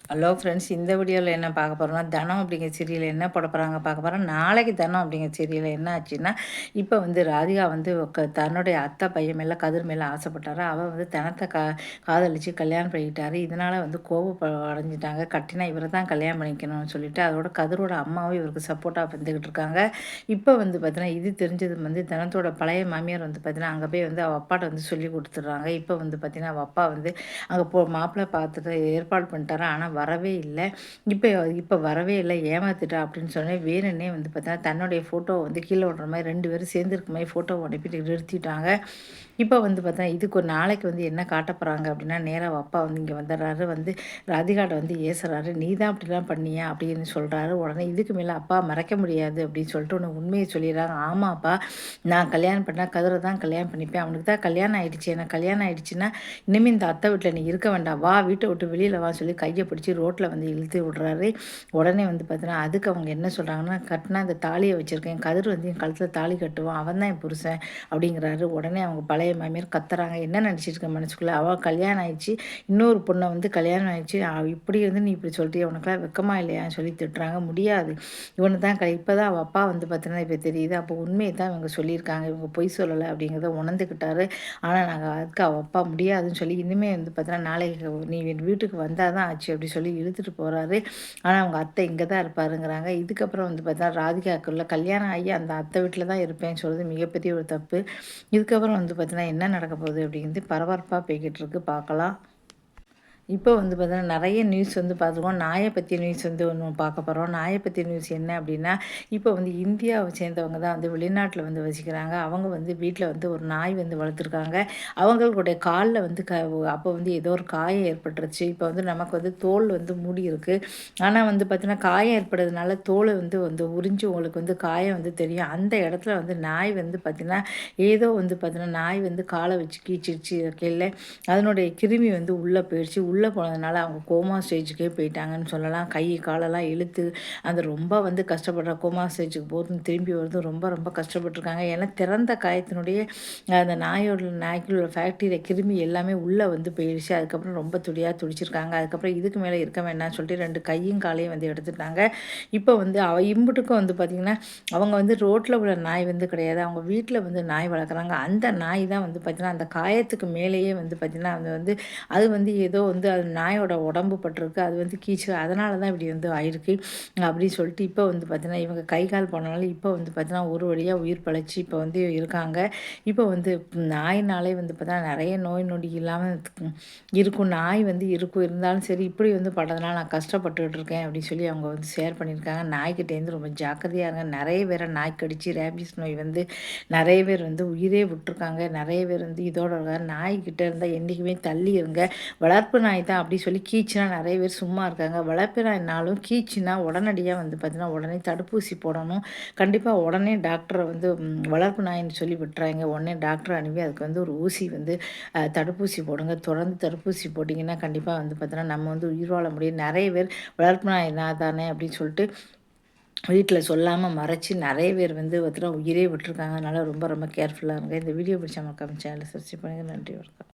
Hello friends, இந்த வீடியோவில் என்ன பார்க்க போகிறோம்னா, தனம் அப்படிங்கிற சீரியல் என்ன போட போகிறாங்க பார்க்க போகிறோம். நாளைக்கு தனம் அப்படிங்கிற சீரியல் என்ன ஆச்சுன்னா, இப்போ வந்து ராதிகா வந்து தன்னுடைய அத்தை பையன் மேலே கதிர் மேலே ஆசைப்பட்டாரு. அவள் வந்து தனத்தை காதலிச்சு கல்யாணம் பண்ணிக்கிட்டாரு. இதனால் வந்து அடைஞ்சிட்டாங்க. கட்டினா இவரை தான் கல்யாணம் பண்ணிக்கணும்னு சொல்லிட்டு அதோட கதிரோட அம்மாவும் இவருக்கு சப்போர்ட்டாக வந்துக்கிட்டு இருக்காங்க. இப்போ வந்து பார்த்தீங்கன்னா, இது தெரிஞ்சது வந்து தனத்தோட பழைய மாமியார் வந்து பார்த்தீங்கன்னா, அங்கே போய் வந்து அவள் அப்பாட்ட வந்து சொல்லி கொடுத்துட்றாங்க. இப்போ வந்து பார்த்தீங்கன்னா, அவள் அப்பா வந்து அங்கே மாப்பிள்ளை பார்த்துட்டு ஏற்பாடு பண்ணிட்டாரு. ஆனால் வரவே இல்ல. இப்ப இப்ப வரவே இல்ல, ஏமாத்திட்டா அப்படின்னு சொன்னோனே, வேணுன்னே வந்து பார்த்தா தன்னுடைய ஃபோட்டோவ வந்து கீழ விடுற மாரி 2 பேரும் சேர்ந்திருக்க மாரி ஃபோட்டோவ அனுப்பிட்டு நிறுத்திட்டாங்க. இப்ப வந்து பார்த்தா, இதுக்கு ஒரு நாளைக்கு வந்து என்ன காட்ட போறாங்க அப்படின்னா, நேரா அவ அப்பா வந்து இங்க வந்துடுறாரு. வந்து ராதிகாட்ட வந்து ஏசுறாரு. "நீ தான் இப்படிலாம் பண்ணியா?" அப்படின்னு சொல்றாரு. உடனே இதுக்கு மேல அப்பா மறைக்க முடியாது அப்படின்னு சொல்லிட்டு உனக்கு உண்மைய சொல்லிடுறாங்க. "ஆமாப்பா, நான் கல்யாணம் பண்ணா கதிர தான் கல்யாணம் பண்ணிப்பேன். அவனுக்கு தான் கல்யாணம் ஆயிடுச்சு. எனக்கு கல்யாணம் ஆயிடுச்சுன்னா, இனிமே இந்த அத்தை வீட்ல நீ இருக்க வேண்டாம். வா, வீட்ட விட்டு வெளியில வான்னு" சொல்லி கைய பிடிச்சு ரோட்ல வந்து இழுத்து விடுறாரு. உடனே வந்து பார்த்தீங்கன்னா, அதுக்கு அவங்க என்ன சொல்றாங்கன்னா, "கட்டினா இந்த தாலிய வச்சிருக்கேன். கதிர் வந்து என் கழுத்துல தாலி கட்டுவான். அவன் தான் என் புருஷன்." அப்படிங்கிறாரு. உடனே அவங்க பழைய மாமியார் கத்துறாங்க. "என்ன நினச்சிட்டு இருக்க மனசுக்குள்ள? அவ கல்யாணம் ஆயிடுச்சு. இன்னொரு பொண்ண வந்து கல்யாணம் ஆயிடுச்சு. இப்படி இருந்து நீ இப்படி சொல்றியே, உனக்கெல்லாம் வெட்கமா இல்லையான்னு?" சொல்லி திட்டுறாங்க. "முடியாது. இவனு தான் இப்பதான் அவ அப்பா வந்து பார்த்தீங்கன்னா, இப்ப தெரியுது. அப்போ உண்மைய தான் இவங்க சொல்லியிருக்காங்க. இவங்க பொய் சொல்லல." அப்படிங்கிறத உணர்ந்துக்கிட்டாரு. ஆனா நாங்க அதுக்கு அவ அப்பா முடியாதுன்னு சொல்லி, "இனிமே வந்து பார்த்தீங்கன்னா, நாளைக்கு நீ என் வீட்டுக்கு வந்தா தான் ஆச்சு." அப்படி சொல்லி இழுத்துட்டு போறாரு. ஆனா அவங்க அத்தை இங்க தான் இருப்பாருங்கிறாங்க. இதுக்கப்புறம் வந்து பார்த்தா ராதிகாக்குள்ள கல்யாணம் ஆகி அந்த அத்தை வீட்ல தான் இருப்பேன்னு சொல்றது மிகப்பெரிய ஒரு தப்பு. இதுக்கப்புறம் வந்து பார்த்தீங்கன்னா, என்ன நடக்க போகுது அப்படிங்கிறது பரபரப்பா போய்க்கிட்டு இருக்கு. பார்க்கலாம். இப்போ வந்து பார்த்தீங்கன்னா, நெறைய நியூஸ் வந்து பார்த்துருக்கோம். நாய பத்திய நியூஸ் வந்து ஒண்ணு பார்க்க போறோம். நாய பத்திய நியூஸ் என்ன அப்படின்னா, இப்போ வந்து இந்தியாவை சேர்ந்தவங்க தான் வந்து வெளிநாட்டில வந்து வசிக்கிறாங்க. அவங்க வந்து வீட்ல வந்து ஒரு நாய் வந்து வளர்த்துருக்காங்க. அவங்களுடைய கால்ல வந்து அப்போ வந்து ஏதோ ஒரு காயம் ஏற்பட்டுருச்சு. இப்போ வந்து நமக்கு வந்து தோல் வந்து மூடி இருக்கு. ஆனா வந்து பார்த்தீங்கன்னா, காயம் ஏற்படுறதுனால தோல வந்து வந்து உறிஞ்சு உங்களுக்கு வந்து காயம் வந்து தெரியும். அந்த இடத்துல வந்து நாய் வந்து பார்த்தீங்கன்னா, ஏதோ வந்து பார்த்தீங்கன்னா, நாய் வந்து கால வச்சு கீச்சிருச்சு இருக்கையில, அதனுடைய கிருமி வந்து உள்ள போயிடுச்சு. உள்ள போனதுனால அவங்க கோமா ஸ்டேஜுக்கே போயிட்டாங்கன்னு சொல்லலாம். கை, காலெல்லாம் இழுத்து அந்த ரொம்ப வந்து கஷ்டப்படுற கோமா ஸ்டேஜுக்கு போதும் திரும்பி வரதும் ரொம்ப ரொம்ப கஷ்டப்பட்டுருக்காங்க. ஏன்னா திறந்த காயத்தினுடைய அந்த நாய்க்குள்ள பாக்டீரியா கிருமி எல்லாமே உள்ளே வந்து போயிடுச்சு. அதுக்கப்புறம் ரொம்ப துடியா துடிச்சிருக்காங்க. அதுக்கப்புறம் இதுக்கு மேலே இருக்க வேண்டாம்னு சொல்லிட்டு 2 கையும் காலையும் வந்து எடுத்துட்டாங்க. இப்போ வந்து இம்புட்டுக்கும் வந்து பார்த்திங்கன்னா, அவங்க வந்து ரோட்ல உள்ள நாய் வந்து கிடையாது. அவங்க வீட்ல வந்து நாய் வளர்க்குறாங்க. அந்த நாய் தான் வந்து பார்த்திங்கன்னா, அந்த காயத்துக்கு மேலேயே வந்து பார்த்திங்கன்னா, அது வந்து அது வந்து ஏதோ வந்து அது நாயோட உடம்பு பட்டிருக்கு. அது வந்து கீச்சு அதனால தான் இப்படி வந்து ஆயிருக்கு. அப்படின்னு சொல்லிட்டு இப்போ வந்து பார்த்தீங்கன்னா, இவங்க கை, கால் போனனால இப்போ வந்து பார்த்தீங்கன்னா, ஒரு வழியா உயிர் பிழைச்சு இப்போ வந்து இருக்காங்க. இப்போ வந்து நாயினாலே வந்து பார்த்தீங்கன்னா, நெறைய நோய் நொடி இல்லாம இருக்கும். நாய் வந்து இருக்கும். இருந்தாலும் சரி, இப்படி வந்து படுறதுனால நான் கஷ்டப்பட்டுட்டு இருக்கேன் அப்படின்னு சொல்லி அவங்க வந்து ஷேர் பண்ணியிருக்காங்க. நாய்க்கிட்டேருந்து ரொம்ப ஜாக்கிரதையா இருங்க. நெறைய பேர நாய் கடிச்சு ரேபீஸ் நோய் வந்து நெறைய பேர் வந்து உயிரே விட்டுருக்காங்க. நெறைய பேர் வந்து இதோட நாய்க்கிட்ட இருந்தா என்றைக்குமே தள்ளி இருங்க. வளர்ப்பு நாய் தான் அப்படி சொல்லி கீச்சுனா நெறைய பேர் சும்மா இருக்காங்க. வளர்ப்பு நாய்னாலும் கீச்சுனா உடனடியா வந்து பார்த்தீங்கன்னா, உடனே தடுப்பூசி போடணும். கண்டிப்பா உடனே டாக்டர வந்து வளர்ப்பு நாய்ன்னு சொல்லி விட்டுறாய்ங்க. உடனே டாக்டர அனுப்பி அதுக்கு வந்து ஒரு ஊசி வந்து தடுப்பூசி போடுங்க. தொடர்ந்து தடுப்பூசி போட்டிங்கன்னா, கண்டிப்பா வந்து பார்த்தீங்கன்னா, நம்ம வந்து உயிர் வாழ முடியும். நெறைய பேர் வளர்ப்பு நாய் நான் தானே அப்படின்னு சொல்லிட்டு வீட்ல சொல்லாம மறைச்சு நெறைய பேர் வந்து பார்த்தீங்கன்னா, உயிரே விட்டுருக்காங்க. அதனால ரொம்ப ரொம்ப கேர்ஃபுல்லா இருங்க. இந்த வீடியோ பிடிச்சா மறக்காம சேனல சப்ஸ்கிரைப் பண்ணுங்க. நன்றி, வணக்கம்.